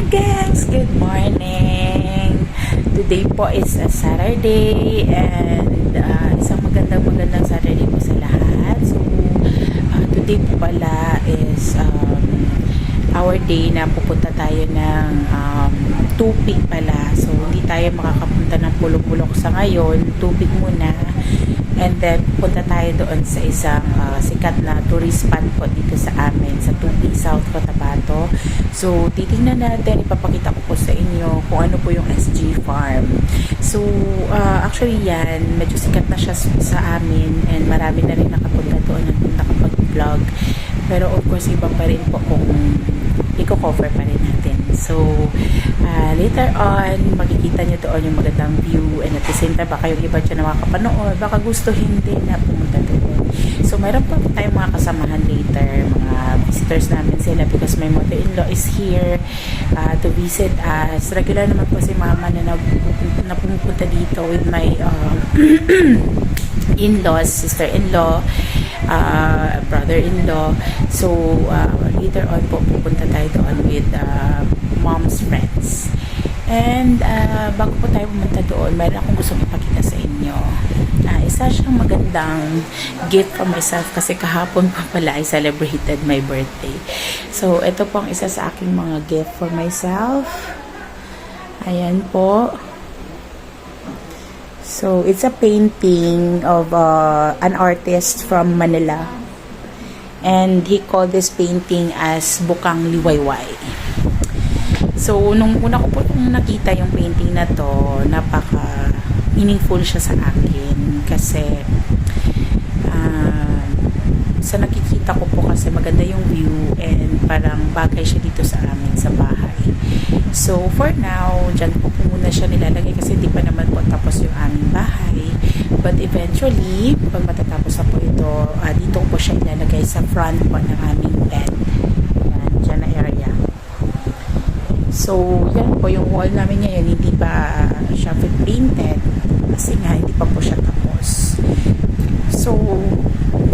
Guys, good morning. Today po is a Saturday and isang magandang Saturday po sa lahat. So, today po pala is our day na pupunta tayo ng Tupig pala. So, hindi tayo makakapunta ng Pulong-Pulok sa ngayon. Tupig muna. And then, punta tayo doon sa isang sikat na tourist spot po dito sa amin, sa Tupig, South Cotabato. So, titingnan natin, ipapakita ko po sa inyo kung ano po yung SG Farm. So, actually yan, medyo sikat na siya sa amin and marami na rin nakapunta doon at nakapag-vlog. Pero of course, iba pa rin po kung i-cover pa rin natin. So, later on, makikita nyo doon yung magandang view and at the same time, baka yung iba dyan na makapanood, baka gustuhin din na pumunta doon. So, mayroon pa tayong mga kasamahan later, mga visitors namin sila because my mother-in-law is here to visit us. Regular naman po si mama na pumupunta dito with my in-laws, sister-in-law, brother-in-law. So, later on po, pupunta tayo doon with mom's friends. And, bago po tayo pumunta doon, mayroon akong gusto ipakita sa inyo. Isa siyang magandang gift for myself kasi kahapon pa pala I celebrated my birthday. So, ito po ang isa sa aking mga gift for myself. Ayan po. So, it's a painting of an artist from Manila. And he called this painting as Bukang Liwayway. So, nung una ko po nakita yung painting na to, napaka meaningful siya sa akin. Kasi, sa nakikita ko po kasi maganda yung view and parang bagay siya dito sa amin sa bahay. So, for now, dyan po muna siya nilalagay kasi di pa naman po tapos yung aming bahay. But eventually, pag matatapos na po ito, dito po siya ilalagay sa front po ng aming bed. Yan, dyan na area. So, yan po yung wall namin ngayon, hindi pa siya painted kasi nga hindi pa po siya tapos. So,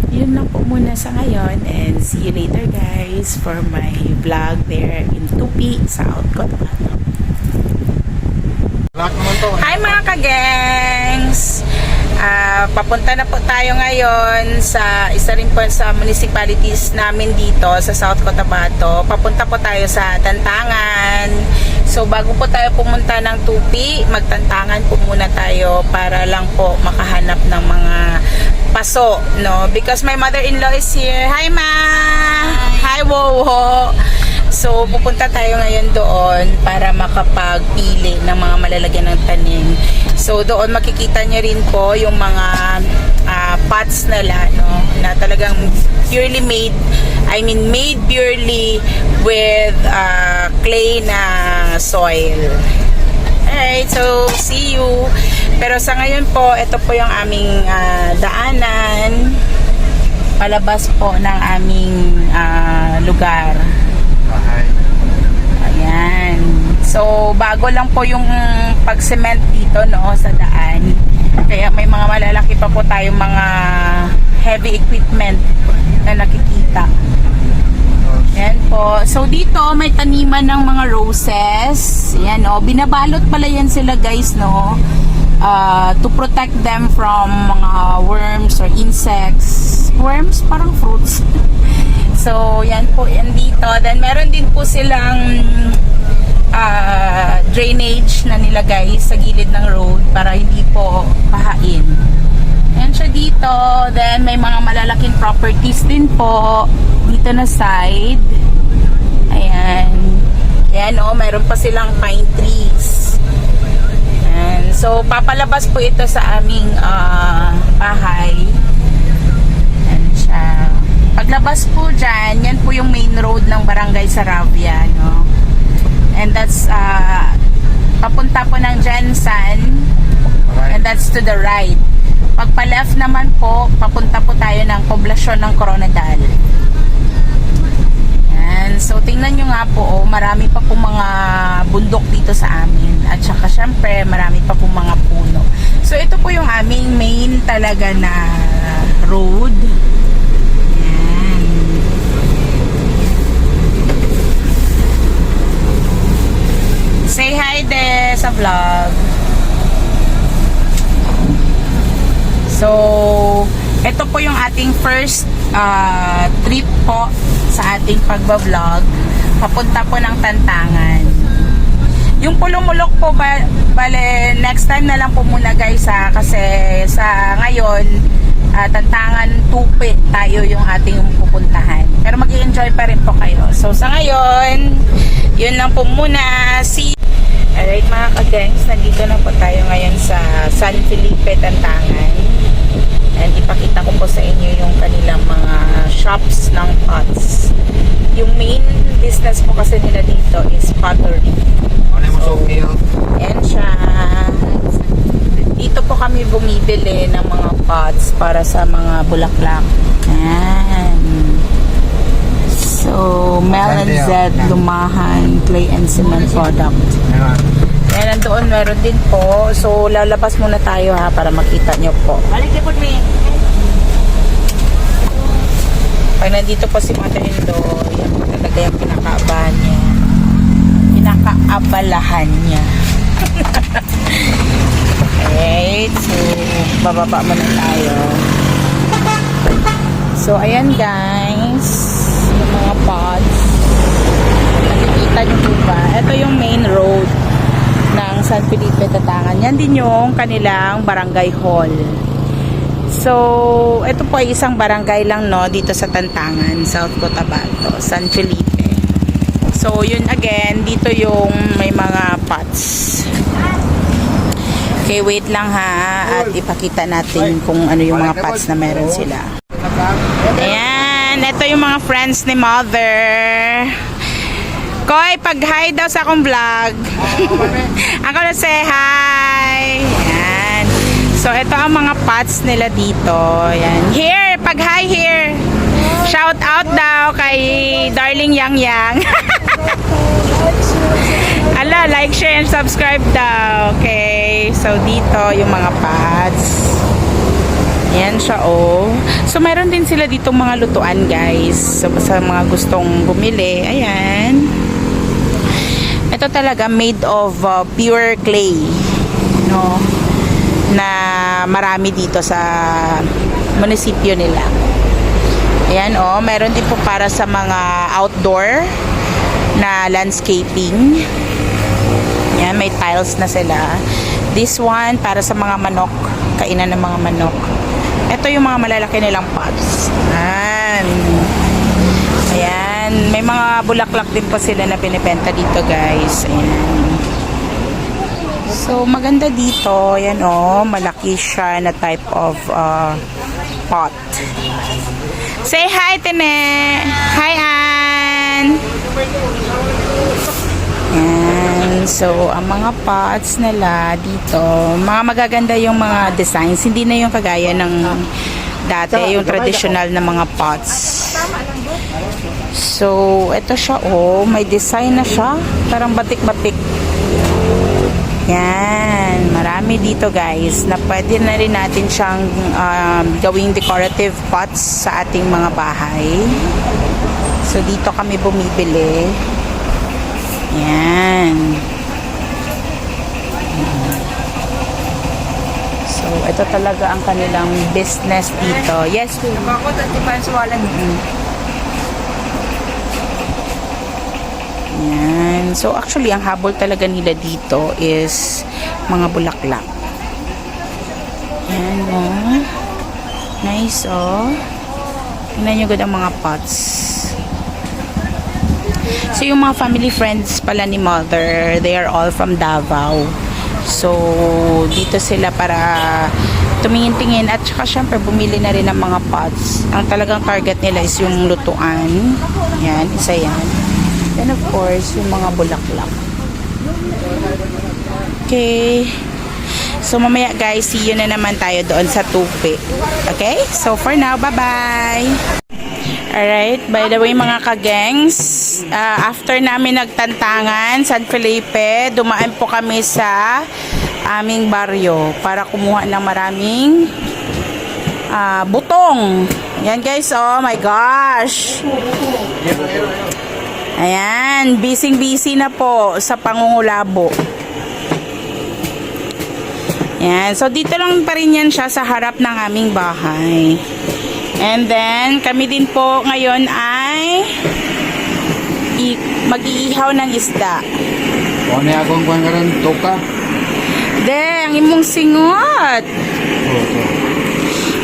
yun lang po muna sa ngayon and see you later guys for my vlog there in Tupig, South Cotabato. Hi mga ka-gangs! Papunta na po tayo ngayon sa isa rin po sa municipalities namin dito sa South Cotabato. Papunta po tayo sa Tantangan. So bago po tayo pumunta ng Tupig, magtantangan po muna tayo para lang po makahanap ng mga paso, no? Because my mother-in-law is here. Hi, Ma! Hi, Wowo! So, pupunta tayo ngayon doon para makapagpili ng mga malalagyan ng tanim. So, doon makikita niyo rin po yung mga pots nila, no? Na talagang purely made, made purely with clay na soil. Alright, so see you. Pero sa ngayon po, ito po yung aming daanan palabas po ng aming lugar. Ayan. So, bago lang po yung pag-cement dito, no, sa daan. Kaya may mga malalaki pa po tayong mga heavy equipment na nakikita. Ayan po. So, dito may taniman ng mga roses. Ayan, no. Binabalot pala yan sila, guys, no. To protect them from mga worms or insects. Worms, parang fruits. So, yan po yan dito. Then, meron din po silang drainage na nilagay sa gilid ng road para hindi po pahain. Ayan siya dito. Then, may mga malalaking properties din po dito na side. Ayan. Ayan, oh, mayroon pa silang pine trees. Ayan. So, papalabas po ito sa aming bahay. Ayan siya. Paglabas po dyan, yan po yung main road ng Barangay Saravia, no? And that's papunta po ng Jansan. And that's to the right. Pagpa-left naman po, papunta po tayo ng poblasyon ng Coronadal. Yan. So, tingnan nyo nga po, oh, marami pa po mga bundok dito sa amin. At saka, syempre, marami pa po mga puno. So, ito po yung aming main talaga na road. Yan. sa vlog. So, ito po yung ating first trip po sa ating pagbablog. Papunta po ng Tantangan. Yung Pulong-Mulok po, bale, next time na lang po muna guys kasi sa ngayon, Tantangan, Tupi tayo yung ating pupuntahan. Pero mag-i-enjoy pa rin po kayo. So, sa ngayon, yun lang po muna. Alright mga ka-gangs, nandito na po tayo ngayon sa San Felipe, Tantangan. And ipakita ko po sa inyo yung kanilang mga shops ng pots. Yung main business po kasi nila dito is pottery. So, ayan siya. Dito po kami bumibili ng mga pots para sa mga bulaklak. Ayan. So, Mel and Zed, Lumahan, Clay and Cement Product. Ayan, nandoon meron din po. So, lalabas muna tayo ha para makita nyo po. Pag nandito po si mother-in-law, yan po talaga yung pinakaabahan niya. Pinakaabalahan niya. Alright, so bababa muna tayo. So, ayan guys, yung mga pots. Nakikita nyo po ba? Ito yung main road ng San Felipe, Tantangan. Yan din yung kanilang barangay hall. So, ito po ay isang barangay lang no dito sa Tantangan, South Cotabato, San Felipe. So, yun again, dito yung may mga pots. Okay, wait lang ha at ipakita natin kung ano yung mga pots na meron sila. Ayan, ito yung mga friends ni Mother. Koy, pag-hi daw sa akong vlog. Ako na say hi. Ayan. So, ito ang mga pots nila dito. Ayan. Here, pag-hi here. Shout out daw kay Darling Yang Yang. Ala, like, share, and subscribe daw. Okay. So, dito yung mga pots. Ayan siya, oh. So, meron din sila dito mga lutuan, guys. So, sa mga gustong bumili. Ayan. Ito talaga made of pure clay. No? Na marami dito sa munisipyo nila. Ayan, oh. Meron din po para sa mga outdoor na landscaping. Ayan, may tiles na sila. This one, para sa mga manok. Kainan ng mga manok. Ito yung mga malalaki nilang pots. Ayan. Ayan. May mga bulaklak din po sila na binibenta dito, guys. Ayan. So, maganda dito. Ayan, oh. Malaki siya na type of pot. Say hi, Tine. Hi, Ann. Ayan. So, ang mga pots nila dito, mga magaganda yung mga designs. Hindi na yung kagaya ng dati, yung traditional na mga pots. So, ito siya, oh. May design na siya. Parang batik-batik. Yan. Marami dito, guys, na pwede na rin natin siyang gawing decorative pots sa ating mga bahay. So, dito kami bumibili. Yan. So, ito talaga ang kanilang business dito. Yes, po. Ako, dati pa sa walang Yan. So, actually, ang habol talaga nila dito is mga bulaklak. Yan, oh. Nice, oh. Tingnan nyo good ang mga pots. So, yung mga family friends pala ni Mother, they are all from Davao. So, dito sila para tumingin-tingin at saka syempre bumili na rin ng mga pots. Ang talagang target nila is yung lutuan. Yan, isa yan. Then of course, yung mga bulaklak. Okay. So, mamaya guys, see you na naman tayo doon sa Tupi. Okay? So, for now, bye-bye! Alright, by the way mga kagengs, after namin nagtantangan, San Felipe, dumaan po kami sa aming baryo para kumuha ng maraming butong. Yan guys, oh my gosh! Ayan, busy-busy na po sa pangungulabo. Yan. So, dito lang pa rin yan siya sa harap ng aming bahay. And then, kami din po ngayon ay mag-iihaw ng isda. Kung ano akong kuhan ka rin, toka. De, ang imong singot.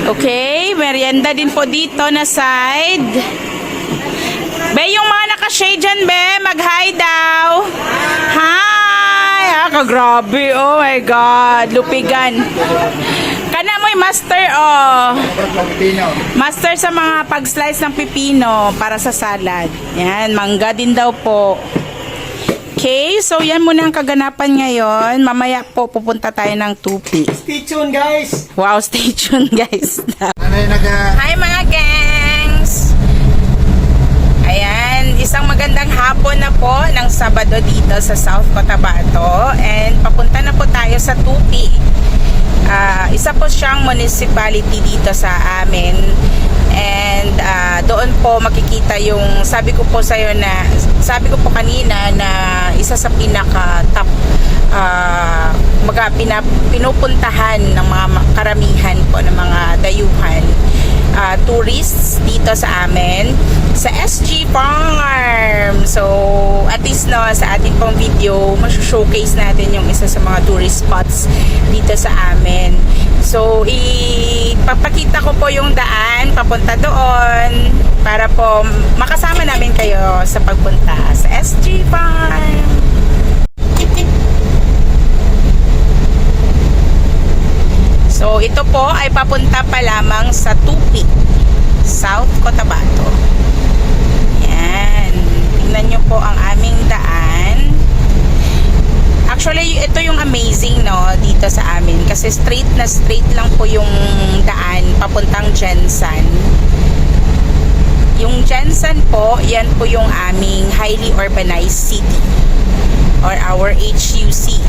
Okay, merienda din po dito na side. Be, yung mga naka-shade dyan, be, mag-hi daw. Hi! Kagrabe, oh my God. Lupigan. Kana mo'y master, oh. Master sa mga pag-slice ng pipino para sa salad. Yan, mangga din daw po. Okay, so yan muna ang kaganapan ngayon. Mamaya po pupunta tayo ng Tupi. Stay tuned, guys! Wow, stay tuned guys. Nanay Hi mga gangs! Ayan, isang magandang hapon na po ng Sabado dito sa South Cotabato. And papunta na po tayo sa Tupi. Isa po siyang municipality dito sa amin. And doon po makikita yung sabi ko po kanina na isa sa pinaka top pinupuntahan ng mga karamihan po ng mga dayuhan tourists dito sa amin sa SG Farm. So at least no, sa ating pong video showcase natin yung isa sa mga tourist spots dito sa amin. So ipapakita ko po yung daan papunta doon para po makasama namin kayo sa pagpunta sa SG Farm. So ito po ay papunta pa lamang sa Tupi, South Cotabato. Yan. Tingnan nyo po ang aming daan. Actually, ito yung amazing no dito sa amin kasi straight lang po yung daan papuntang Jensan. Yung Jensan po, yan po yung aming highly urbanized city or our HUC.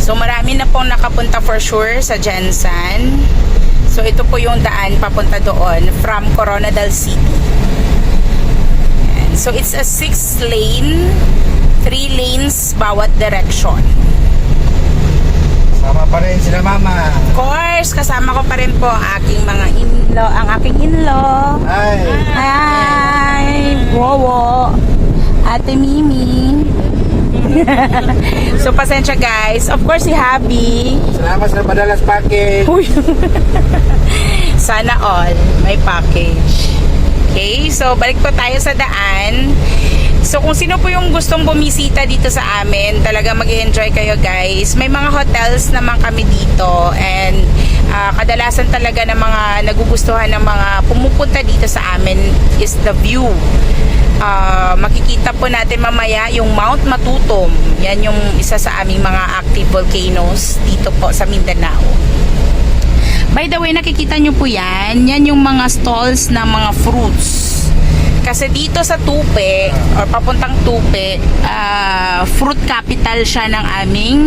So marami na pong nakapunta for sure sa Jensan. So ito po yung daan papunta doon from Coronadal City. And so it's a 6-lane, 3 lanes bawat direction. Sama pa rin sila mama. Of course, kasama ko pa rin po ang aking mga in-law, ang aking in-law. Hi. Hi! Wowo! Ate Mimi. So pasensya guys. Of course si Habi. Salamat sa padalas package. Uy. Sana all may package. Okay, so balik po tayo sa daan. So kung sino po yung gustong bumisita dito sa amin, talaga mag-enjoy kayo guys. May mga hotels naman kami dito and kadalasan talaga ng mga nagugustuhan ng mga pumupunta dito sa amin is the view. Makikita po natin mamaya yung Mount Matutom. Yan yung isa sa aming mga active volcanoes dito po sa Mindanao. By the way, nakikita nyo po yan. Yan yung mga stalls ng mga fruits. Kasi dito sa Tupi or papuntang Tupi, fruit capital siya ng aming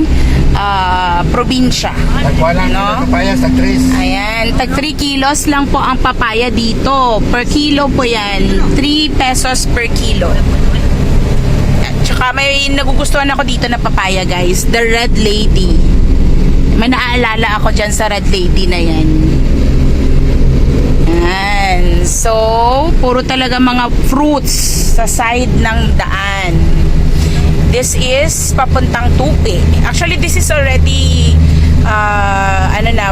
probinsya. Nagkuha lang No? papaya sa Tris. Ayan, tag 3 kilos lang po ang papaya dito. Per kilo po yan. 3 pesos per kilo. At saka may nagugustuhan ako dito na papaya guys. The Red Lady. May naaalala ako dyan sa Red Lady na yan. Ayan. So, puro talaga mga fruits sa side ng daan. This is papuntang Tupi. Actually, this is already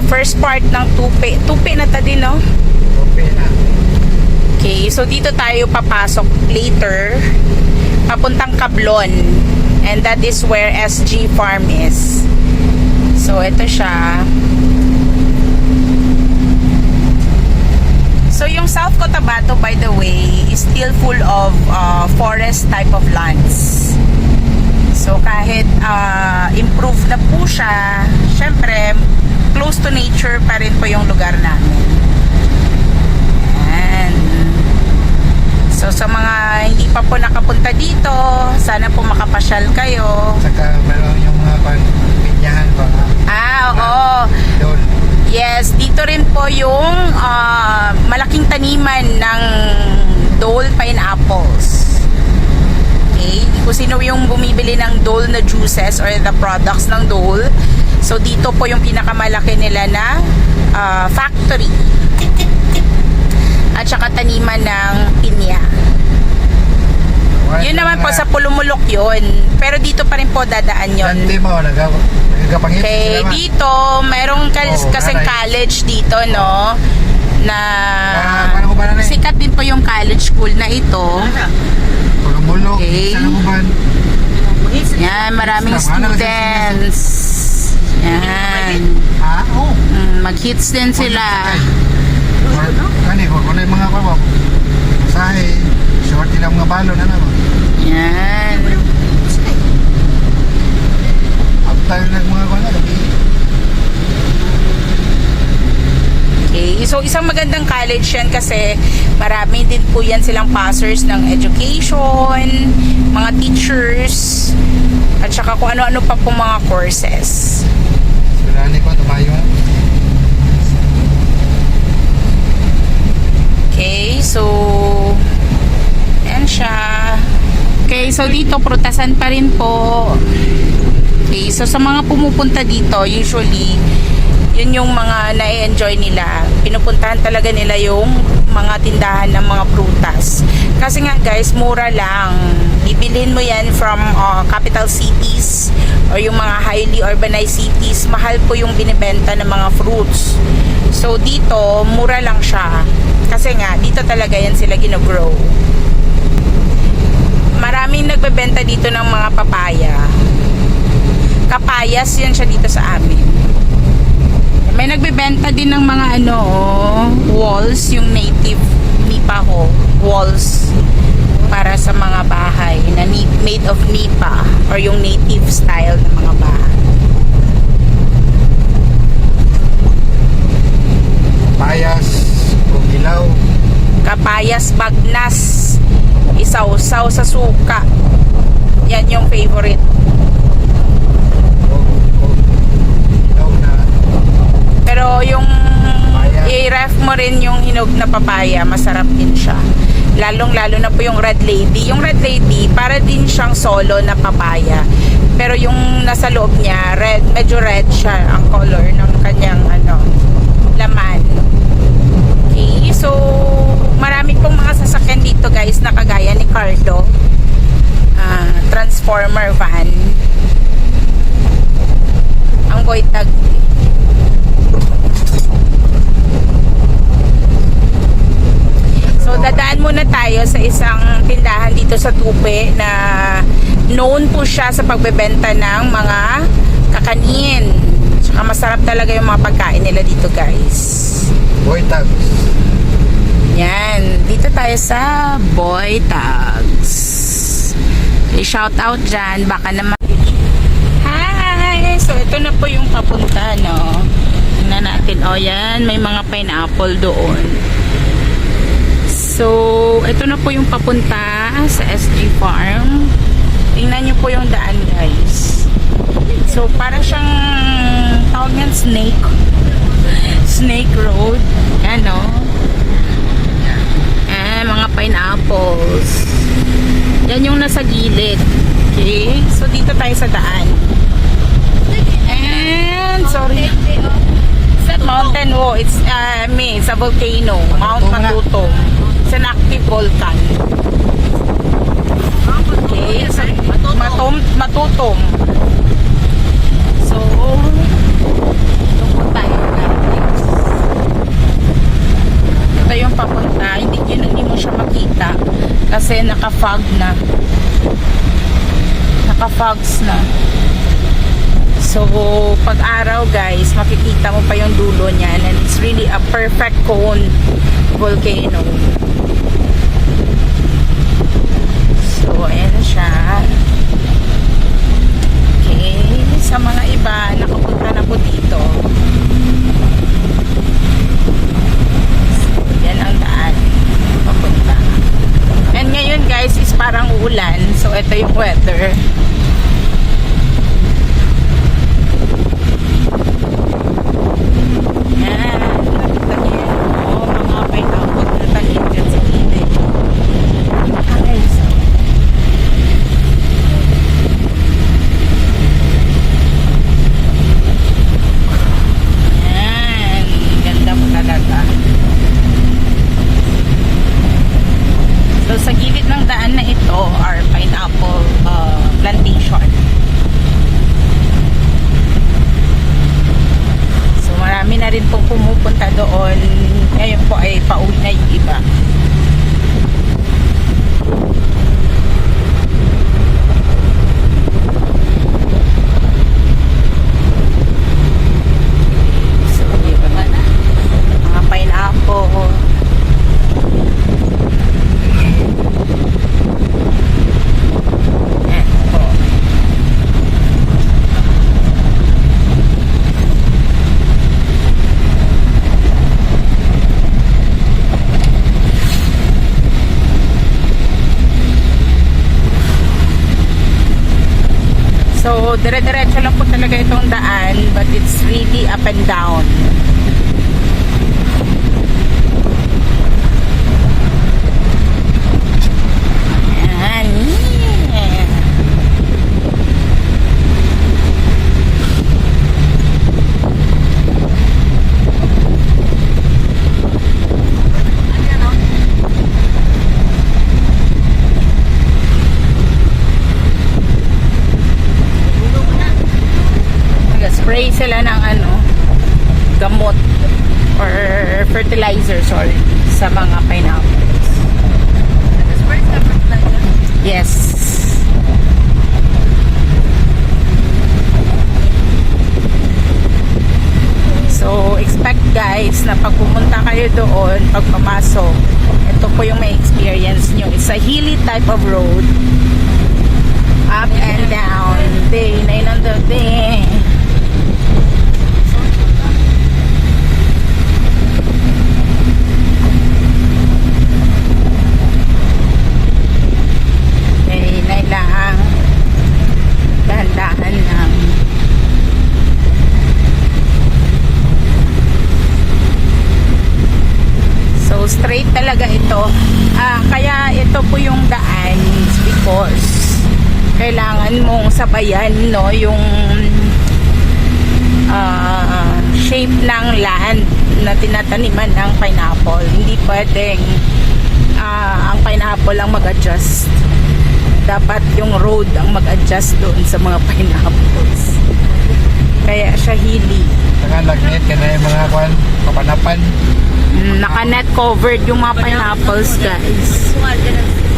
first part ng Tupi. Tupi na ta din, no? Okay na. Okay, so dito tayo papasok later papuntang Cablon. And that is where SG Farm is. So, ito siya. So, yung South Cotabato, by the way, is still full of forest type of lands. So, kahit improve na po siya, syempre, close to nature pa rin po yung lugar namin. Ayan. So, sa mga hindi pa po nakapunta dito, sana po makapasyal kayo. Saka meron yung mga pinyahan pa. Oo. Doon. Yes, dito rin po yung malaking taniman ng Dole pineapples. Okay, hindi ko kung sino yung bumibili ng Dole na juices or the products ng Dole. So dito po yung pinakamalaki nila na factory. At saka taniman ng pinya. Yun naman po sa Pulumulok yun. Pero dito pa rin po dadaan yun. Dante mo, nagkapangit Okay, sila ma. dito, merong kasing nanay. college dito, no? Na Paano ko ba nanay? sikat din po yung college school na ito. Pulumulok, Okay. sa Lamuban. Yan, maraming Sama na kasi students. Yan. Ha? Oo. Mag-hits din sila. Kani ko, kung mga kawa. Masahe, short nila mga balon na naman. Yan. After nag mga kawa lagi. Okay, so isang magandang college yan kasi marami din po yan silang passers ng education, mga teachers, at saka kung ano-ano pa po mga courses. Surani ko, tumayo. Okay, so yan siya. Okay, so dito prutasan pa rin po. Okay, so sa mga pumupunta dito, usually yun yung mga na-enjoy nila. Pinupuntahan talaga nila yung mga tindahan ng mga prutas. Kasi nga guys, mura lang. Bibilhin mo yan from capital cities or yung mga highly urbanized cities. Mahal po yung binibenta ng mga fruits. So dito, mura lang siya. Kasi nga, dito talaga yan sila ginogrow. Maraming nagbebenta dito ng mga papaya. Kapayas yan siya dito sa amin. May nagbebenta din ng mga walls, yung native nipa ho, walls para sa mga bahay na made of nipa or yung native style ng mga bahay. Payas, Bugilaw. Kapayas bagnas, isaw-saw sa suka. Yan yung favorite. Bugilaw na. Pero yung Papaya. i-ref mo rin yung hinog na papaya, masarap din siya. Lalong-lalo na po yung Red Lady. Yung Red Lady, para din siyang solo na papaya. Pero yung nasa loob niya, red, medyo red siya ang color ng kanyang laman. Okay, so marami pong mga sasakyan dito guys na kagaya ni Cardo. Transformer van. Ang Boytag. So dadaan muna tayo sa isang tindahan dito sa Tupi na known po siya sa pagbebenta ng mga kakanin. Tsaka masarap talaga yung mga pagkain nila dito guys. Boy Tags. Yan, dito tayo sa Boy Tags. I-shout out dyan, baka naman. Hi! So ito na po yung papunta, no? Tingnan natin, yan, may mga pineapple doon. So, ito na po yung papunta sa SG Farm. Tingnan nyo po yung daan, guys. So, para siyang tawag yan, Snake Road. Ano? Mga pineapples. Yan yung nasa gilid. Okay? So, dito tayo sa daan. And, sorry. It's not mountain, it's a volcano. Mount Matutong. It's an active volcan. Okay, so Matutong. So, doon tayo guys. Ito yung papunta. Hindi mo siya makita kasi naka-fog na. Naka-fogs na. So, pag araw guys, makikita mo pa yung dulo niyan and it's really a perfect cone volcano. So, ayan na siya. Okay. Sa mga iba, nakapunta na po dito. So, yan ang daan. Papunta. And ngayon guys, is parang uulan. So, ito yung weather. Yan. Nakita niyo yan. Mga pineapple na talim dyan sa gilid. Guys. So, dire-diretso lang po talaga itong daan, but it's really up and down. Ayan. Yeah. Spray sila ng gamot or fertilizer, sorry, sa mga pineapples. Yes. So, expect guys na pag pumunta kayo doon, pag pamasok, ito po yung may experience nyo. It's a hilly type of road. Up and down. Day, night on the day. Lang dahan-dahan lang. So straight talaga ito. Kaya ito po yung daan because kailangan mong sabayan yung shape ng land na tinataniman ng pineapple. Hindi pwedeng ang pineapple lang mag-adjust. Dapat yung road ang mag-adjust doon sa mga pineapples. Kaya siya hilly. Saka nag-net ka na yung mga kapanapan. Naka-net covered yung mga pineapples, guys.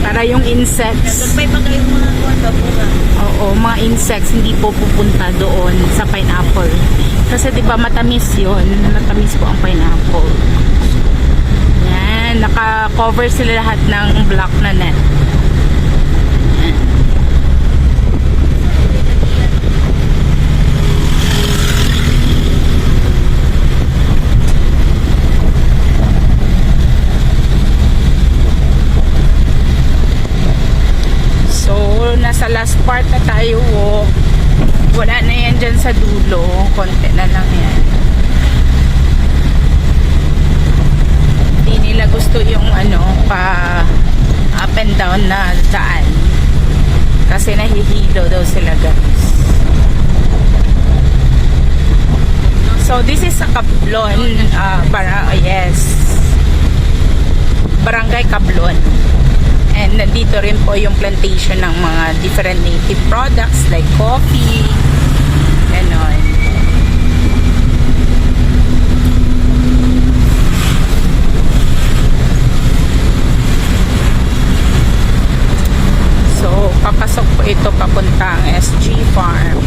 Para yung insects. Oo, mga insects hindi po pupunta doon sa pineapple. Kasi 'di ba matamis 'yon. Matamis po ang pineapple. Yan, naka-cover sila lahat ng black na net. Nasa last part na tayo. Wala na yan dyan sa dulo, konti na lang yan. Hindi nila gusto yung pa up and down na daan kasi nahihilo daw sila, guys. So this is sa Cablon, yes, Barangay Cablon. And nandito rin po yung plantation ng mga different native products like coffee, ganon. So, papasok po ito papuntang SG Farm.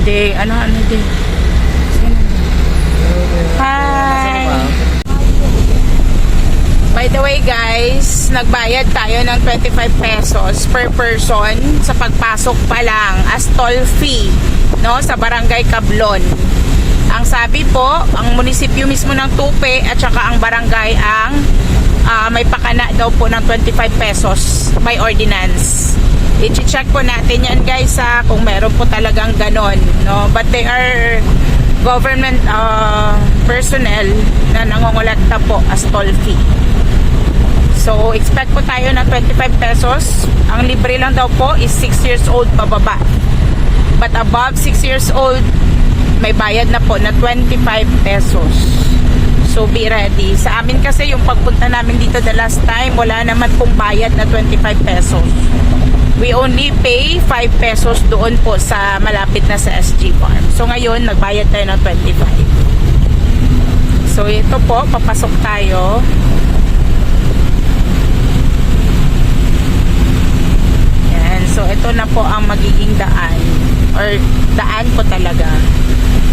Hindi, hindi. Hi! By the way guys, nagbayad tayo ng 25 pesos per person sa pagpasok pa lang as toll fee, no, sa Barangay Cablon. Ang sabi po, ang munisipyo mismo ng Tupi at saka ang barangay ang may pakana daw po ng 25 pesos by ordinance. I-check po natin yan guys kung meron po talagang ganon, no? But they are government personnel na nangongolekta po as toll fee. So expect po tayo ng 25 pesos. Ang libre lang daw po is 6 years old pababa. But above 6 years old, may bayad na po na 25 pesos. So be ready. Sa amin kasi yung pagpunta namin dito the last time, wala naman pong bayad na 25 pesos. We only pay 5 pesos doon po sa malapit na sa SG Farm. So ngayon, nagbayad tayo ng 25. So ito po, papasok tayo. Yan. So ito na po ang magiging daan. Or daan po talaga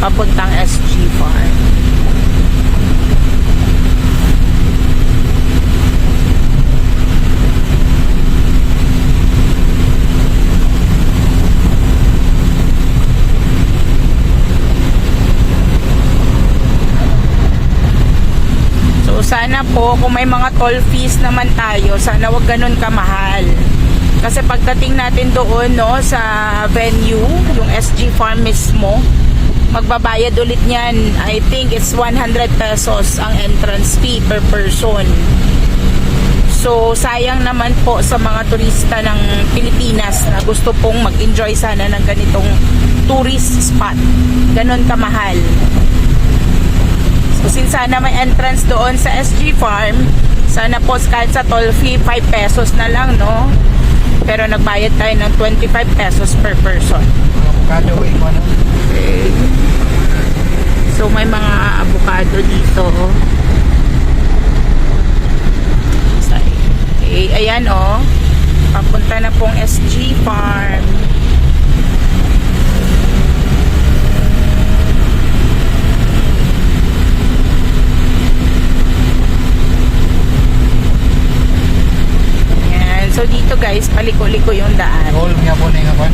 papuntang SG Farm. sana po kung may mga toll fees naman tayo, sana wag ganun kamahal. Kasi pagdating natin doon no sa venue, yung SG Farm mismo, magbabayad ulit niyan. I think it's 100 pesos ang entrance fee per person. So sayang naman po sa mga turista ng Pilipinas na gusto pong mag-enjoy sana ng ganitong tourist spot. Ganon kamahal. So since sana may entrance doon sa SG Farm, sana po kahit sa toll fee 5 pesos na lang, no? Pero nagbayad tayo ng 25 pesos per person. Avocado, ikaw na. Okay. So may mga avocado dito. Okay, ayan oh. Papunta na pong SG Farm. So dito guys, paliko-liko yung daan. All nga po na yung farm.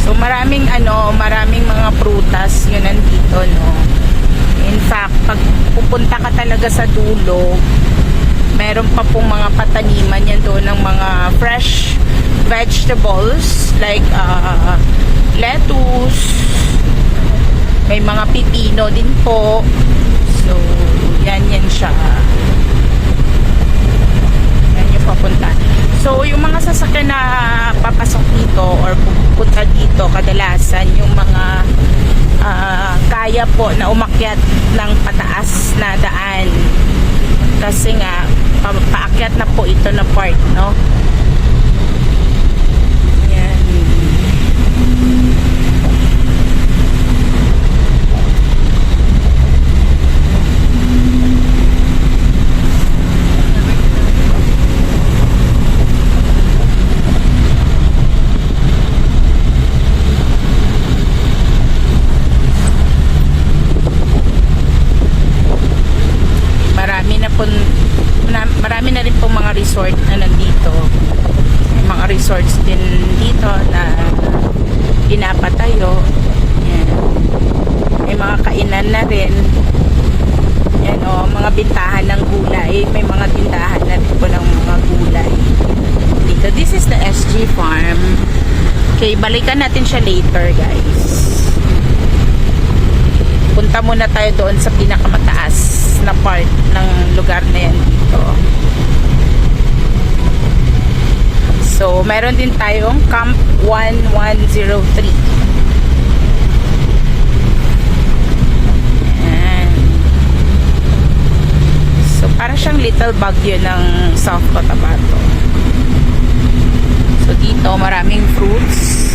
So maraming maraming mga prutas yun nandito, no. In fact, pag pupunta ka talaga sa dulo, meron pa pong mga pataniman yan doon ng mga fresh vegetables like lettuce. May mga pipino din po. So yan siya. Papunta. So, yung mga sasakyan na papasok dito or pupunta dito, kadalasan yung mga kaya po na umakyat ng pataas na daan. Kasi nga, paakyat na po ito na part, no? Yan. Marami na rin pong mga resort na nandito. May mga resorts din dito na pinapatayo. Yan. May mga kainan na rin. Yan o, mga bintahan ng gulay. May mga tindahan na rin po ng mga gulay dito. This is the SG Farm. Okay, balikan natin siya later guys. Punta muna tayo doon sa pinakamataas na part ng lugar na yan dito. So, meron din tayong Camp 1103. Ayan. So, para siyang little Baguio ng South Cotabato. So, dito maraming fruits.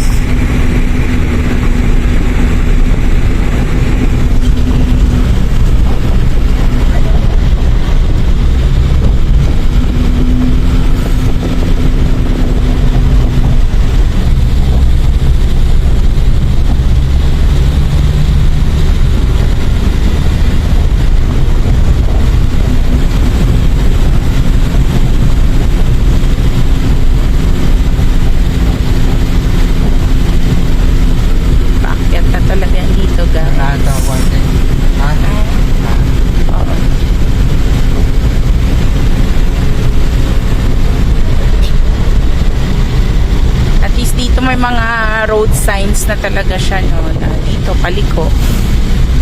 May mga road signs na talaga siya, no, na dito paliko.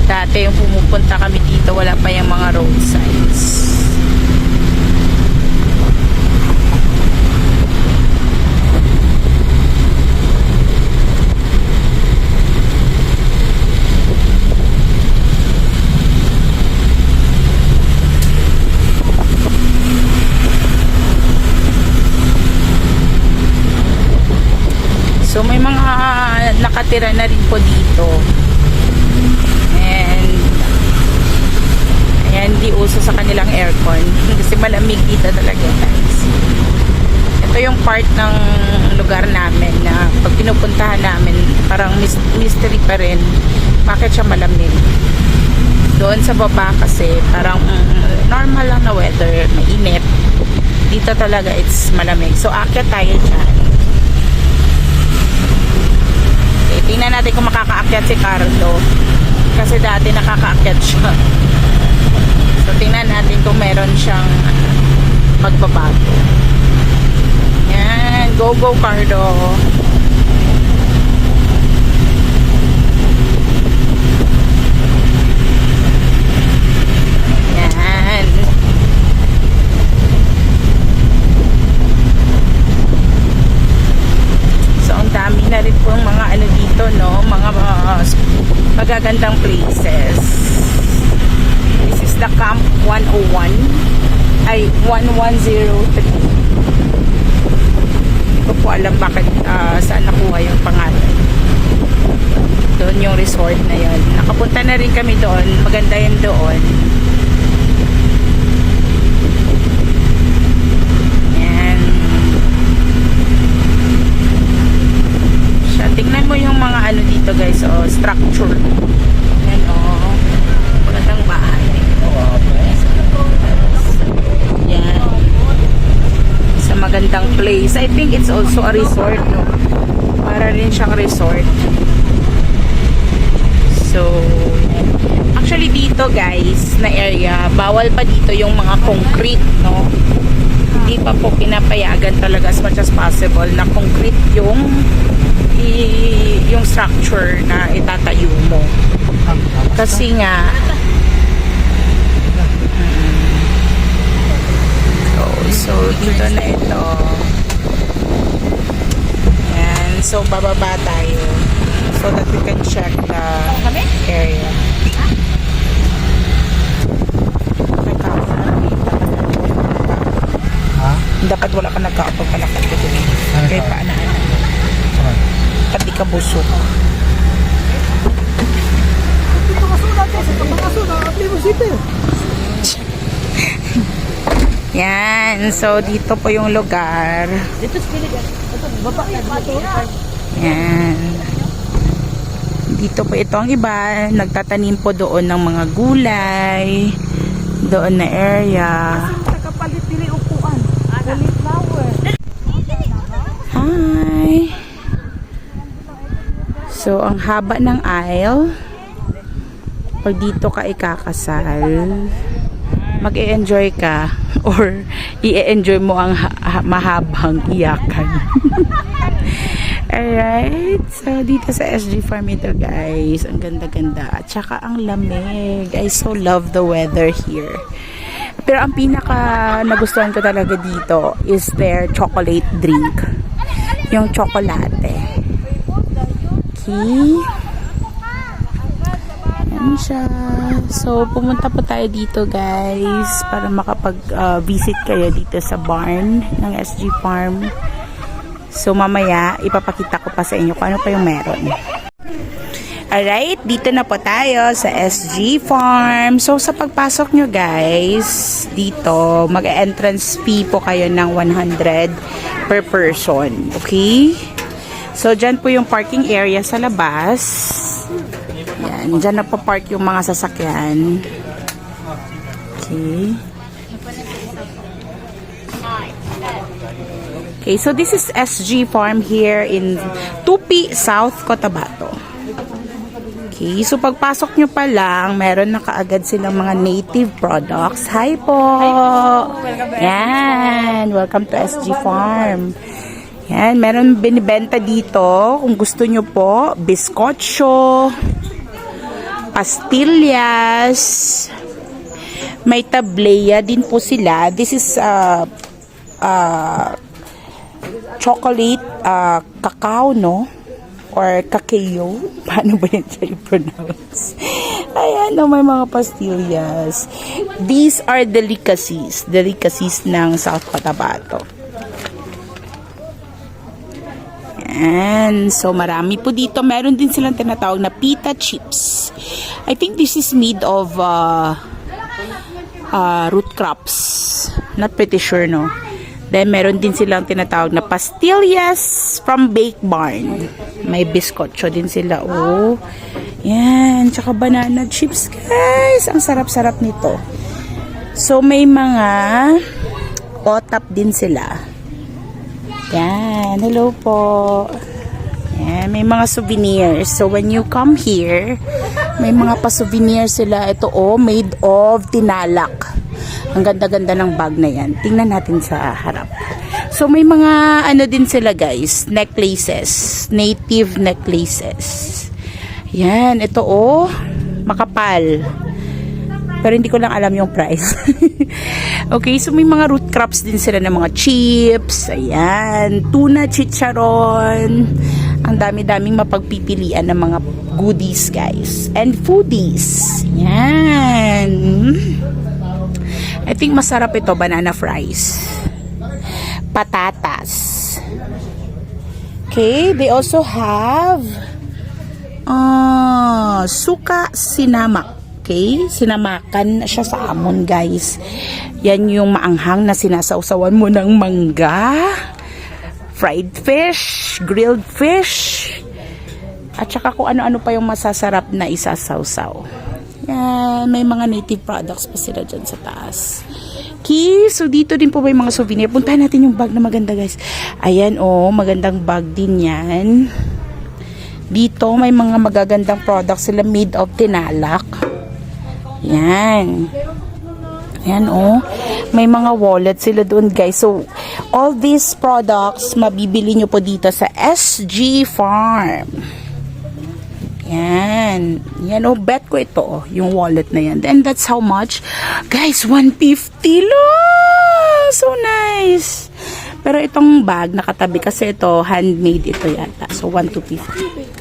Dati yung pumupunta kami dito, wala pa yung mga road signs. So may mga nakatira na rin po dito. And ayan, di uso sa kanilang aircon kasi malamig dito talaga guys. Ito yung part ng lugar namin na pag pinupuntahan namin, parang mystery pa rin bakit siya malamig. Doon sa baba kasi parang normal lang na weather, mainit. Dito talaga it's malamig. So akyat tayo dyan. Tingnan natin kung makakaakyat si Carlo. Kasi dati nakakaakyat siya. So, tingnan natin kung meron siyang magbabago. Yan. Go, go, Cardo. Yan. So, ang dami na rin po mga ano dito, no? Mga magagandang places. This is the Camp 101. Ay, 1103. Hindi ko po alam bakit saan nakuha yung pangalan. Doon yung resort na yun. Nakapunta na rin kami doon. Maganda yun doon. Yan. Siya. Tingnan mo yung mga ano dito guys. Oh, structure. Yan oh. Magandang bahay. Yan. Sa magandang place. I think it's also a resort, no? Para rin siyang resort. So, actually dito guys, na area, bawal pa dito yung mga concrete, no? Hindi pa po pinapayagan talaga as much as possible na concrete yung structure na itatayo mo. Kasi nga, so dito na ito. Ayan, so bababa tayo so that we can check the area. Dapat wala ka nagkaapag palakad ko dun. Kaya paanaan. At di ka busok. Yan. So, dito po yung lugar. Yan. Dito po ito ang iba. Nagtatanim po doon ng mga gulay. Doon na area. Hi. So, ang haba ng aisle. Pag dito ka ikakasal, mag-e-enjoy ka or i-enjoy mo ang mahabang iyakan. Alright, so dito sa SG Farm ito guys, ang ganda-ganda at saka ang lamig. I so love the weather here. Pero ang pinaka nagustuhan ko talaga dito is their chocolate drink, yung chocolate. Okay, yan siya. So, pumunta po tayo dito guys para makapag-visit kayo dito sa barn ng SG Farm. So, mamaya ipapakita ko pa sa inyo kung ano pa yung meron. Alright, dito na po tayo sa SG Farm. So, sa pagpasok nyo guys, dito, mag-entrance fee po kayo ng 100 per person. Okay? So, dyan po yung parking area sa labas. Yan, dyan na po park yung mga sasakyan. Okay. Okay, so this is SG Farm here in Tupi, South Cotabato. Okay, so pagpasok nyo pa lang, meron na kaagad silang mga native products. Hi po! Yan, welcome to SG Farm. Yan, meron binibenta dito. Kung gusto nyo po, biskotso, pastillas, may tableya din po sila. This is chocolate cacao, no? Or kakeo. Paano ba yan siya i-pronounce? Ayan, may mga pastillas. These are delicacies. Delicacies ng South Cotabato. Ayan. So, marami po dito. Meron din silang tinatawag na pita chips. I think this is made of root crops. Not pretty sure, no? Then, meron din silang tinatawag na pastillas from Bake Barn. May biskotso din sila. Oh, yan. Tsaka banana chips, guys. Ang sarap-sarap nito. So, may mga otap din sila. Yan. Hello po. Yan. May mga souvenirs. So, when you come here, May mga pa-souvenir sila. Ito made of tinalak. Ang ganda-ganda ng bag na yan. Tingnan natin sa harap. So may mga ano din sila guys, necklaces, native necklaces. Yan, ito makapal. Pero hindi ko lang alam yung price. Okay, so may mga root crops din sila ng mga chips. Ayan, tuna chicharon. Ang dami-daming mapagpipilian ng mga goodies, guys. And foodies. Yan. I think masarap ito, banana fries. Patatas. Okay, they also have suka sinamak. Okay, sinamakan siya sa amon, guys. Yan yung maanghang na sinasawsawan mo ng mangga, fried fish, grilled fish, at saka kung ano-ano pa yung masasarap na isasawsaw. Yan, may mga native products pa sila dyan sa taas. Okay, so dito din po may mga souvenir. Puntahan natin yung bag na maganda, guys. Ayan, magandang bag din yan. Dito may mga magagandang products sila made of tinalak. Yan. Yan, may mga wallet sila doon, guys. So, all these products mabibili nyo po dito sa SG Farm. Yan. Yan, bet ko ito, yung wallet na yan. And that's how much? Guys, 150 lang! So nice! Pero itong bag, nakatabi kasi ito, handmade ito yata. So, 1,250.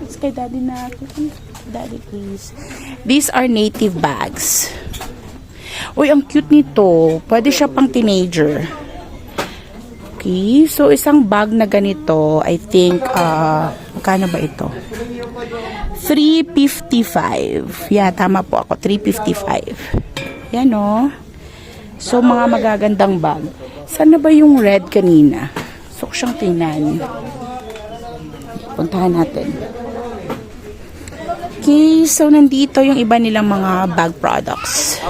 It's kay daddy na. Daddy, please. These are native bags. Uy, ang cute nito. Pwede siya pang teenager. Okay, so isang bag na ganito, I think, magkano ba ito? 355. Yeah, tama po ako. 355. Yan, So, mga magagandang bag. Sana ba yung red kanina? So, siyang tingnan. Puntahan natin. Okay, so nandito yung iba nilang mga bag products.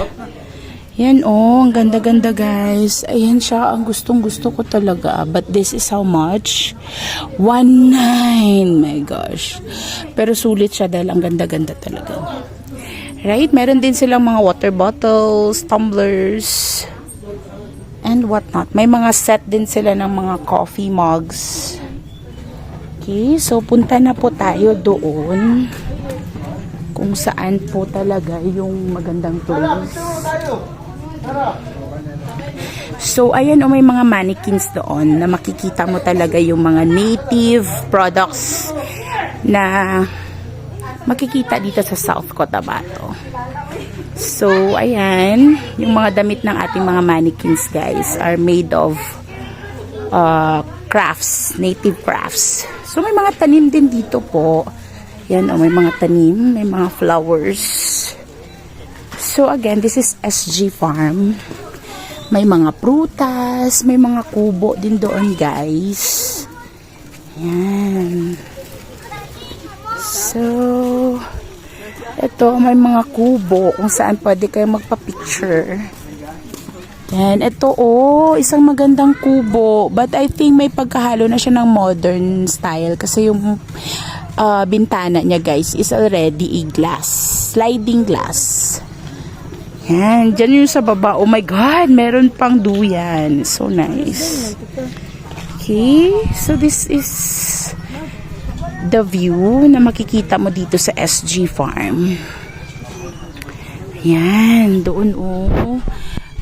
Yan ang ganda-ganda, guys. Ayan siya, ang gustong-gusto ko talaga. But this is how much? 1,900. My gosh. Pero sulit siya dahil ang ganda-ganda talaga. Right? Meron din silang mga water bottles, tumblers, and whatnot. May mga set din sila ng mga coffee mugs. Okay, so punta na po tayo doon kung saan po talaga yung magandang place. So, ayan may mga mannequins doon na makikita mo talaga yung mga native products na makikita dito sa South Cotabato. So, ayan, yung mga damit ng ating mga mannequins, guys, are made of crafts, native crafts. So, may mga tanim din dito po. Yan, may mga tanim, may mga flowers. So, again, this is SG Farm. May mga prutas, may mga kubo din doon, guys. Yan. So, ito, may mga kubo kung saan pwede kayo magpa-picture. Yan, ito isang magandang kubo. But I think may pagkahalo na siya ng modern style kasi yung bintana niya, guys, is already a glass. Sliding glass. Yan, dyan yung sa baba. Oh my God, meron pang duyan. So nice. Okay, so this is the view na makikita mo dito sa SG Farm. Yan, doon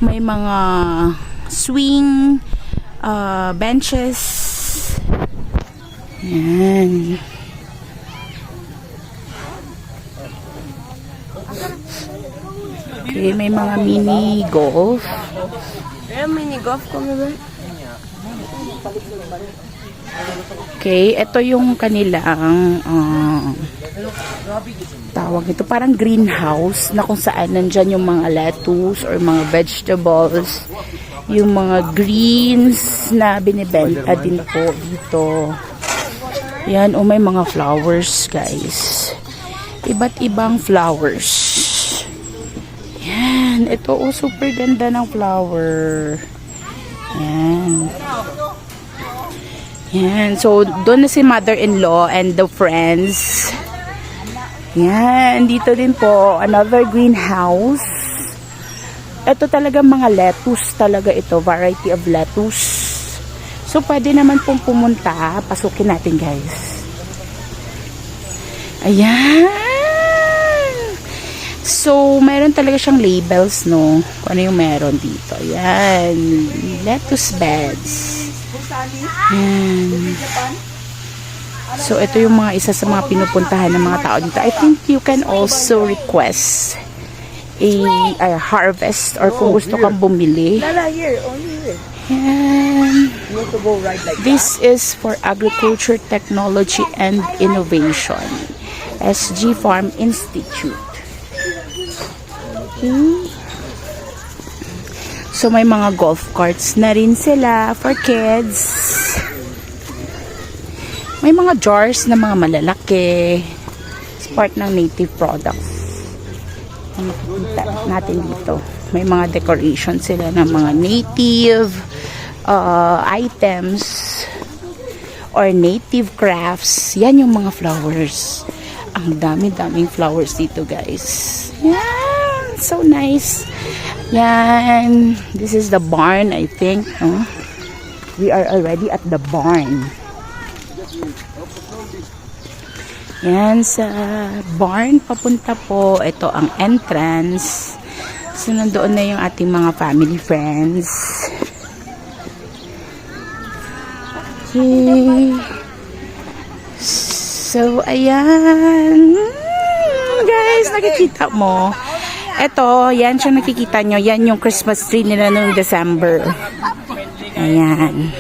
may mga swing benches. Yan. Okay, may mga mini golf. Mini golf ko ba? Okay, ito yung kanilang tawag ito, parang greenhouse na kung saan nandyan yung mga lettuce or mga vegetables, yung mga greens na binibenta din po dito. Yan, may mga flowers, guys. Iba't ibang flowers. Yan, ito super ganda ng flower. Yan. Yan, so doon na si mother-in-law and the friends. Yan, dito din po, another greenhouse. Ito talaga mga lettuce talaga ito, variety of lettuce. So, pwede naman pong pumunta. Pasukin natin, guys. Ayan. So, meron talaga siyang labels, no? Kung ano yung meron dito. Ayan. Lettuce beds. Ayan. So, ito yung mga isa sa mga pinupuntahan ng mga tao dito. I think you can also request a harvest or kung gusto kang bumili. Ayan. This is for Agriculture, Technology, and Innovation. SG Farm Institute. Okay. So, may mga golf carts na rin sila for kids. May mga jars na mga malalaki. It's part ng native products. Ang makikita natin dito. May mga decoration sila ng mga native items or native crafts. Yan yung mga flowers. Ang dami-daming flowers dito, guys. Yan. So nice. Yan. This is the barn, I think. No? We are already at the barn. Yan, sa barn papunta po. Ito ang entrance. So, nandoon na yung ating mga family friends. Okay. So, ayan. Guys, nakikita mo. Ito, yan siya nakikita nyo. Yan yung Christmas tree nila noong December. Ayan.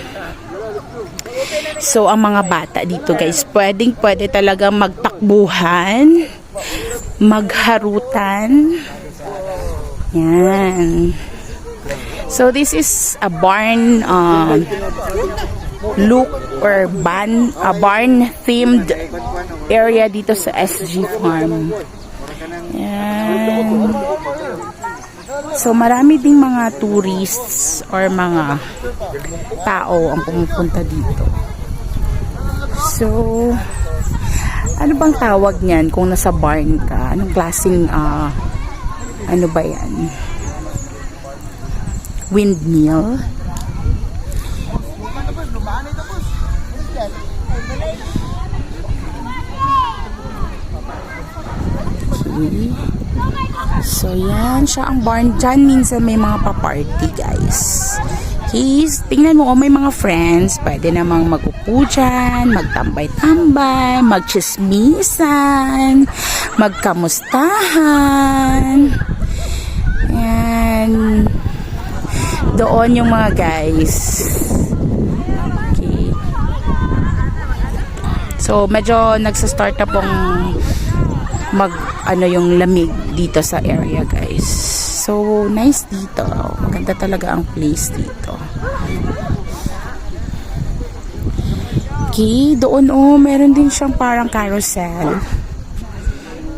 So, ang mga bata dito, guys, pwede talaga magtakbuhan, magharutan. Yan. So, this is a barn look or barn-themed area dito sa SG Farm. Yan. So, marami ding mga tourists or mga tao ang pumupunta dito. So, ano bang tawag niyan kung nasa barn ka? Anong klaseng, ano ba yan? Windmill? Okay. So, yan siya ang barn. Diyan minsan may mga pa-party, guys. Okay, tingnan mo, may mga friends, pwede namang mag-upo dyan, magtambay-tambay, magchismisan, magkamustahan. Yan. Doon yung mga guys. Okay. So, medyo nagsastart na pong yung lamig dito sa area, guys. So, nice dito. Maganda talaga ang place dito. Okay, doon meron din siyang parang carousel.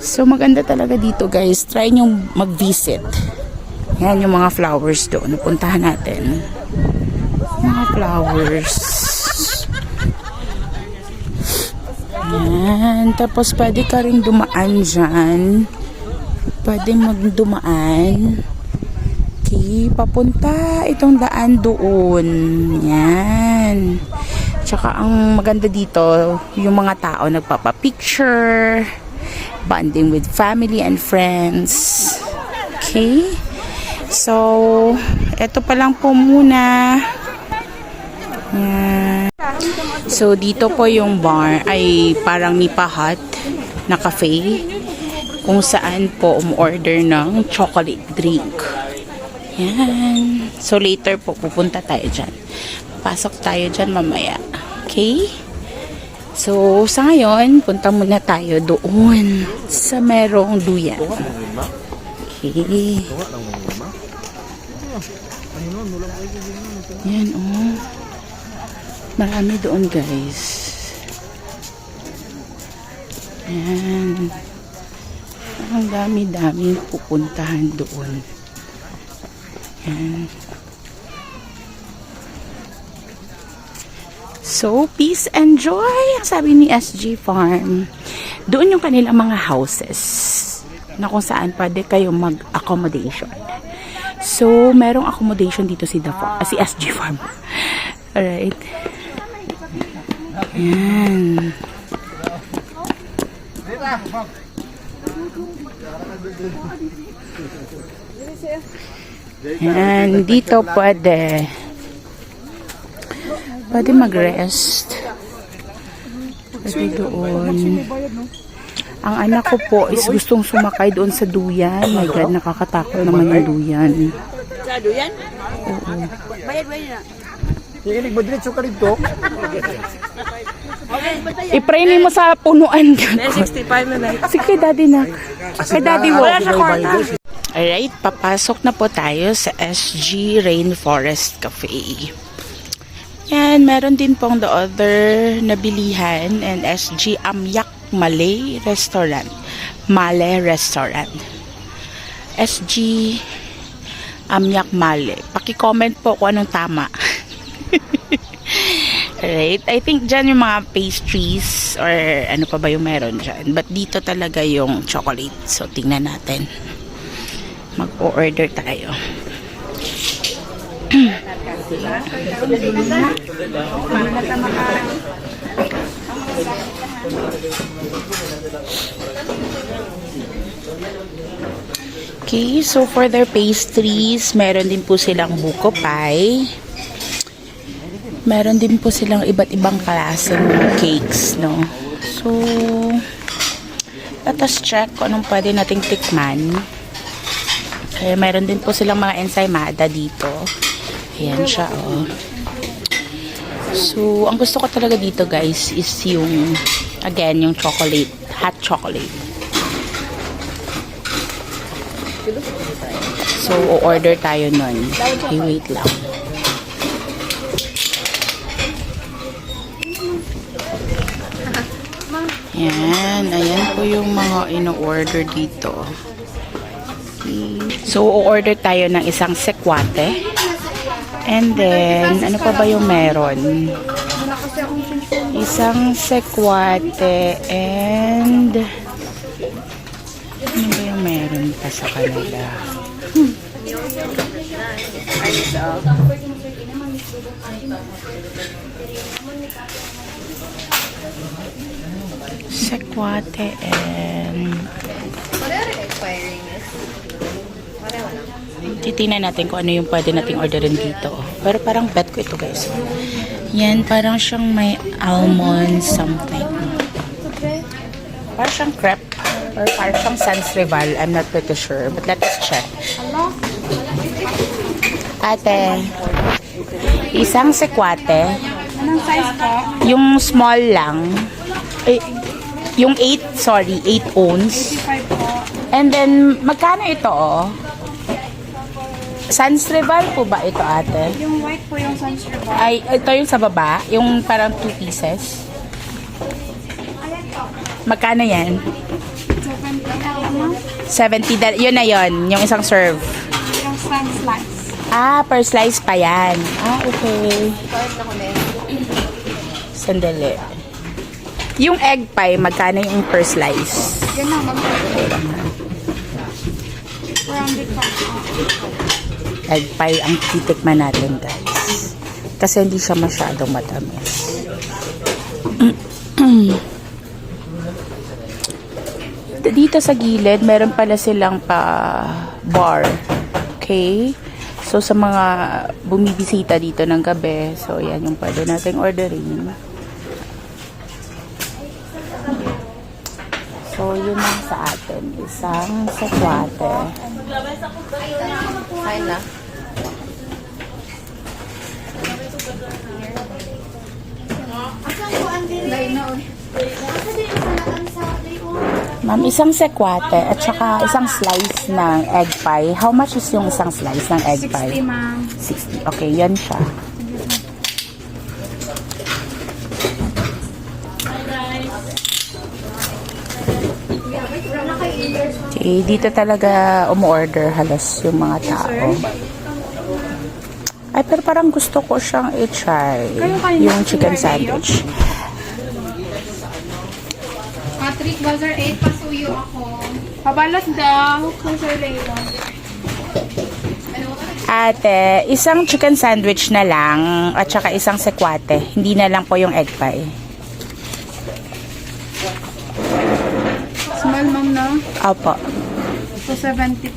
So, maganda talaga dito, guys. Try nyo mag-visit. Yan yung mga flowers doon. Napuntahan natin. Mga flowers. Yan. Tapos, pwede ka rin dumaan dyan. Pwede magdumaan. Okay, papunta itong daan doon. Yan. Tsaka ang maganda dito, yung mga tao nagpapapicture, bonding with family and friends. Okay. So, eto pa lang po muna. Yan. So, dito po yung bar ay parang Nipa Hut na cafe kung saan po umorder ng chocolate drink. Yan. So, later po pupunta tayo dyan. Pasok tayo dyan mamaya. Okay? So, sa ngayon, punta muna tayo doon sa merong duyan. Okay. Yan, marami doon, guys. Yan. Ang dami-dami pupuntahan doon. Yan. So, peace and joy, ang sabi ni SG Farm. Doon yung kanilang mga houses na kung saan pwede kayo mag-accommodation. So, merong accommodation dito si SG Farm. Alright. Yan. Yan. Dito pwede mag-rest. Pwede doon. Ang anak ko po is gustong sumakay doon sa duyan. My God, nakakatakot naman yung duyan. Sa duyan? Oo. Bayad na. Iilig mo diretso ka dito. I-pray ni mo sa punuan. 65 na lang. Sige, kay daddy na. Kay daddy mo. Wala sa kwarta. Alright, papasok na po tayo sa SG Rainforest Cafe. Yan, meron din pong the other na bilihan and SG Amyak Malay Restaurant. Malay Restaurant. SG Amyak Malay. Paki-comment po kung anong tama. Alright, I think dyan yung mga pastries or ano pa ba yung meron dyan. But dito talaga yung chocolate. So, tingnan natin. Mag-order tayo. Okay, so for their pastries, meron din po silang buko pie. Meron din po silang iba't ibang klase ng cakes, no? So, let us check kung anong pwede nating tikman. Okay, meron din po silang mga ensaymada dito. Ayan siya, oh. So, ang gusto ko talaga dito, guys, is yung, again, yung chocolate. Hot chocolate. So, order tayo nun. Okay, wait lang. Yan. Ayan po yung mga ino-order dito. So, order tayo ng isang sekwate. And then, ano pa ba yung meron? Isang sekwate and ano ba yung meron pa sa kanila? Sekwate and titingnan natin kung ano yung pwede nating orderin dito. Pero parang bet ko ito, guys. Yan, parang siyang may almond something. Parang siyang crepe. Or parang siyang sans rival. I'm not pretty sure. But let us check. Ate, isang sekwate. Anong size po? Yung small lang. Eh, yung 8, sorry, 8 ounce. 5 po. And then, magkano ito, oh? Sans rival po ba ito, ate? Yung white po yung sunshine po. Ay, ito yung sa baba, yung parang 2 pieces. Ayan po. Magkano yan? 70 na lang. 70, yun na yun, yung isang serve. Yung sun slice. Ah, per slice pa yan. Ah, okay. Sandali. Yung egg pie, magkano yung per slice? Yan na, rounded pa. Egg pie ang titikman natin, guys. Kasi hindi siya masyadong matamis. Dito sa gilid, meron pala silang bar. Okay? So, sa mga bumibisita dito ng gabi, so, yan yung pwede nating ordering. So, yun lang sa atin. Isang sekwate. Fine na. Ma'am, isang sekwate at saka isang slice ng egg pie. How much is yung isang slice ng egg pie? 60, ma'am. 60. Okay, yan siya. Okay, dito talaga umu-order halos yung mga tao. Ay, pero parang gusto ko siyang i-try yung chicken sandwich. Patrick Bazar 8, pasuyo ako. Pabalot daw. Sir Layla. Ate, isang chicken sandwich na lang at saka isang sekwate. Hindi na lang po yung egg pie. Small ma'am na. Opo. 270.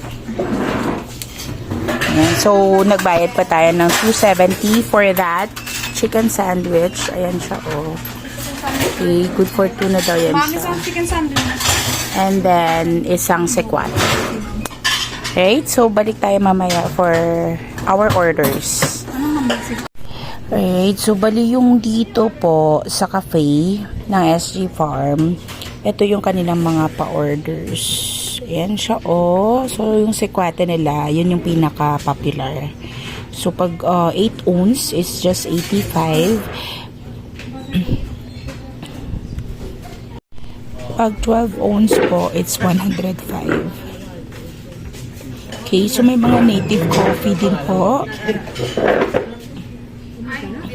Ayan. So, nagbayad pa tayo ng 270 for that chicken sandwich. Ayan siya, oh. Okay, good for two na daw yan Ma'am, siya. isang chicken sandwich. And then, isang sekwate. Right? So, balik tayo mamaya for our orders. Right? So, bali yung dito po sa cafe ng SG Farm. Ito yung kanilang mga pa-orders. Ayan siya, oh. So, yung sekwate nila, yun yung pinaka-popular. So, pag 8 ounce is just 85. Pag 12 ounce po, it's 105. Okay, so may mga native coffee din po.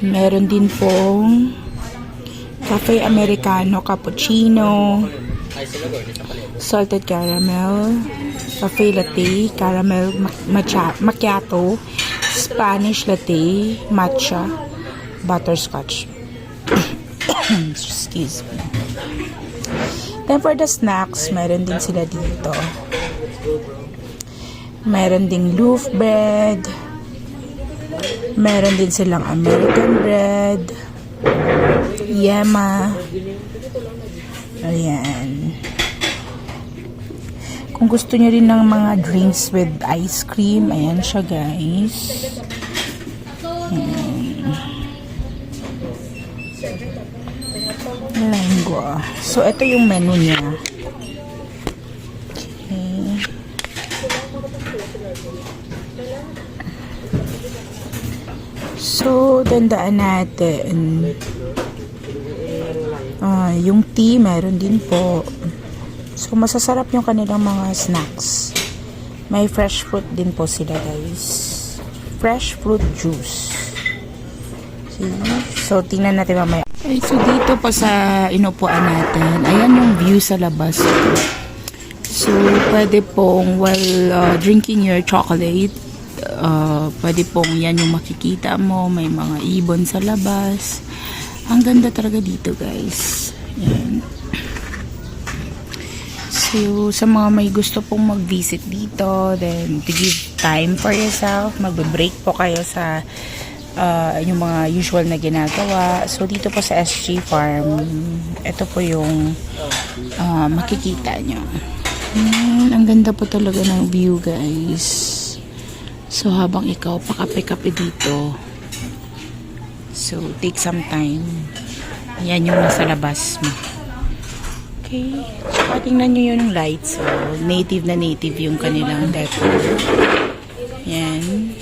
Meron din pong cafe americano, cappuccino, salted caramel, cafe latte, caramel macchiato, Spanish latte, matcha, butterscotch. Excuse me. Then for the snacks, meron din sila dito. Meron ding loaf bread. Meron din silang American bread. Yema. Ayan. Kung gusto nyo rin ng mga drinks with ice cream, ayan siya guys. Lengua. So, ito yung menu niya. Okay. So, dandaan natin. Yung tea, meron din po. So, masasarap yung kanilang mga snacks. May fresh fruit din po sila, guys. Fresh fruit juice. See? So, tingnan natin mamaya. Okay, so, dito po sa inupuan natin, ayan yung view sa labas. So, pwede pong while drinking your chocolate, pwede pong yan yung makikita mo. May mga ibon sa labas. Ang ganda talaga dito, guys. Yan. So, sa mga may gusto pong mag-visit dito, then to give time for yourself, mag-break po kayo sa yung mga usual na ginagawa. So, dito po sa SG Farm, ito po yung makikita nyo. Ang ganda po talaga ng view, guys. So, habang ikaw pakape-kape dito, so, take some time. Yan yung nasa labas mo. Okay. So, tingnan nyo yung lights. So, native na native yung kanilang decor. Yan.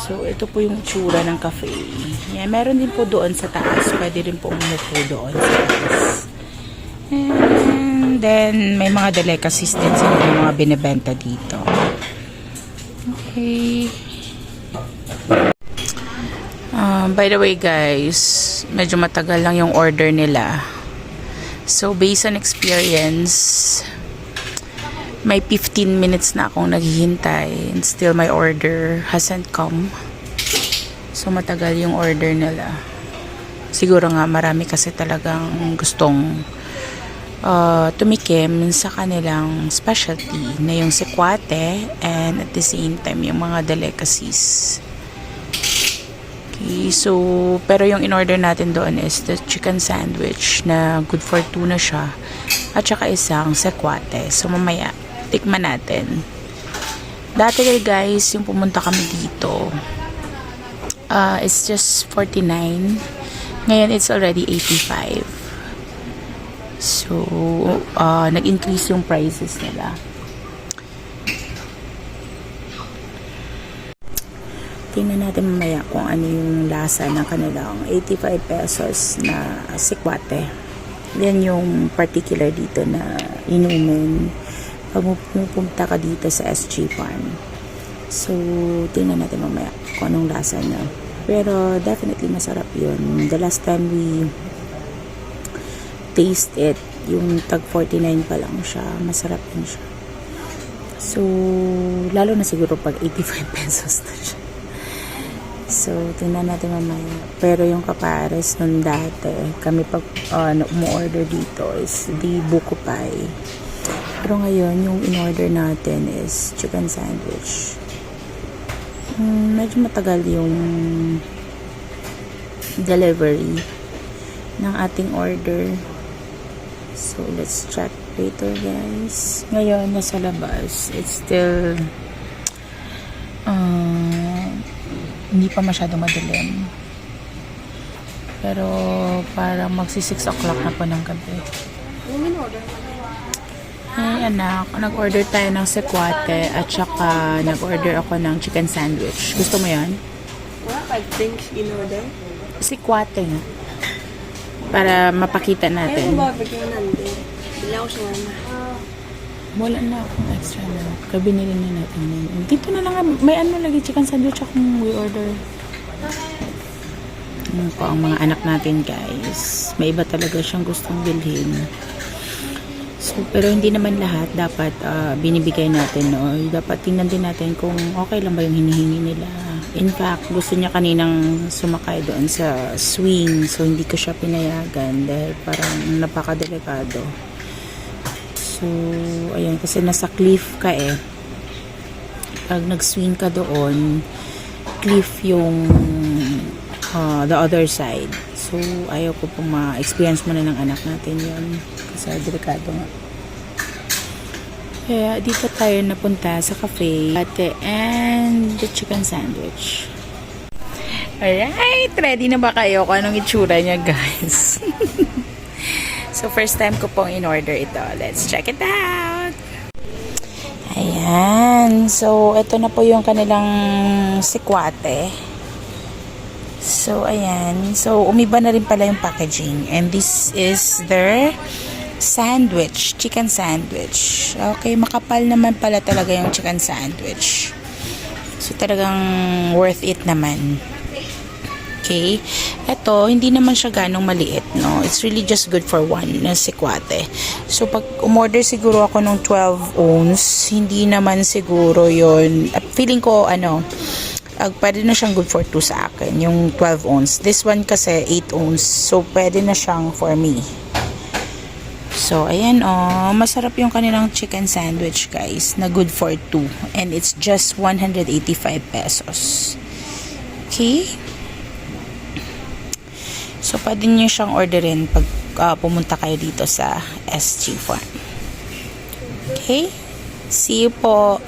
So, ito po yung tsura ng cafe. Yan. Meron din po doon sa taas. Pwede rin po umupo doon sa taas. And then, may mga delicacies din sila yung mga binibenta dito. Okay. By the way, guys, medyo matagal lang yung order nila. So, based on experience, may 15 minutes na akong naghihintay and still my order hasn't come. So, matagal yung order nila. Siguro nga marami kasi talagang gustong tumikim sa kanilang specialty na yung sekwate and at the same time yung mga delicacies. Okay, so pero yung in-order natin doon is the chicken sandwich na good for two na siya at saka isang sekwate. So mamaya tikman natin. Dati guys, yung pumunta kami dito, it's just 49. Ngayon it's already 85. So, nag-increase yung prices nila. Tingnan natin mamaya kung ano yung lasa ng kanilang 85 pesos na sekwate. Yan yung particular dito na inumin pag pupunta ka dito sa SG Farm. So, tingnan natin mamaya kung anong lasa niya. Pero, definitely masarap yun. The last time we taste it, yung tag 49 pa lang siya, masarap din siya. So, lalo na siguro pag 85 pesos na siya. So, tingnan natin mamaya. Pero yung kapares nun dati, kami pag umu-order dito is the buko pie. Pero ngayon, yung in-order natin is chicken sandwich. Medyo matagal yung delivery ng ating order. So, let's check later, guys. Ngayon, nasa labas. It's still hindi pa masyado madilim. Pero parang magsi 6 o'clock na po ng gabi. Hey anak, nag-order tayo ng sekwate at saka nag-order ako ng chicken sandwich. Gusto mo yan? What? 5 things in order? Sekwate nga. Para mapakita natin. barbecue nandun? Bila ko shawarma. Wala na akong extra na. Kabinili na natin yun. Dito na lang, may ano lagi, chicken sandwich akong we order. Ano po ang mga anak natin, guys. May iba talaga siyang gustong bilhin. So, pero hindi naman lahat dapat binibigay natin, no? Dapat tingnan din natin kung okay lang ba yung hinihingi nila. In fact, gusto niya kaninang sumakay doon sa swing. So, hindi ko siya pinayagan dahil parang napakadelikado. So, ayan, kasi nasa cliff ka eh. Pag nag-swing ka doon, cliff yung the other side. So, ayaw ko pong ma-experience mo na ng anak natin yun. Kasi delikado nga. Kaya, dito tayo napunta sa cafe. And the chicken sandwich. Alright! Ready na ba kayo kung anong itsura niya, guys? So, first time ko pong in-order ito. Let's check it out! Ayan. So, ito na po yung kanilang sikwate. So, ayan. So, umiba na rin pala yung packaging. And this is their sandwich. Chicken sandwich. Okay, makapal naman pala talaga yung chicken sandwich. So, talagang worth it naman. Okay. Ito, hindi naman siya ganong maliit, no? It's really just good for one na sikwate. So, pag umorder siguro ako ng 12 ounce, hindi naman siguro yon. Feeling ko, pwede na siyang good for 2 sa akin, yung 12 ounce. This one kasi 8 ounce. So, pwede na siyang for me. So, ayan, masarap yung kanilang chicken sandwich, guys, na good for 2. And it's just 185 pesos. Okay? So, pwede nyo siyang orderin pag pumunta kayo dito sa SG Farm. Okay? See you po.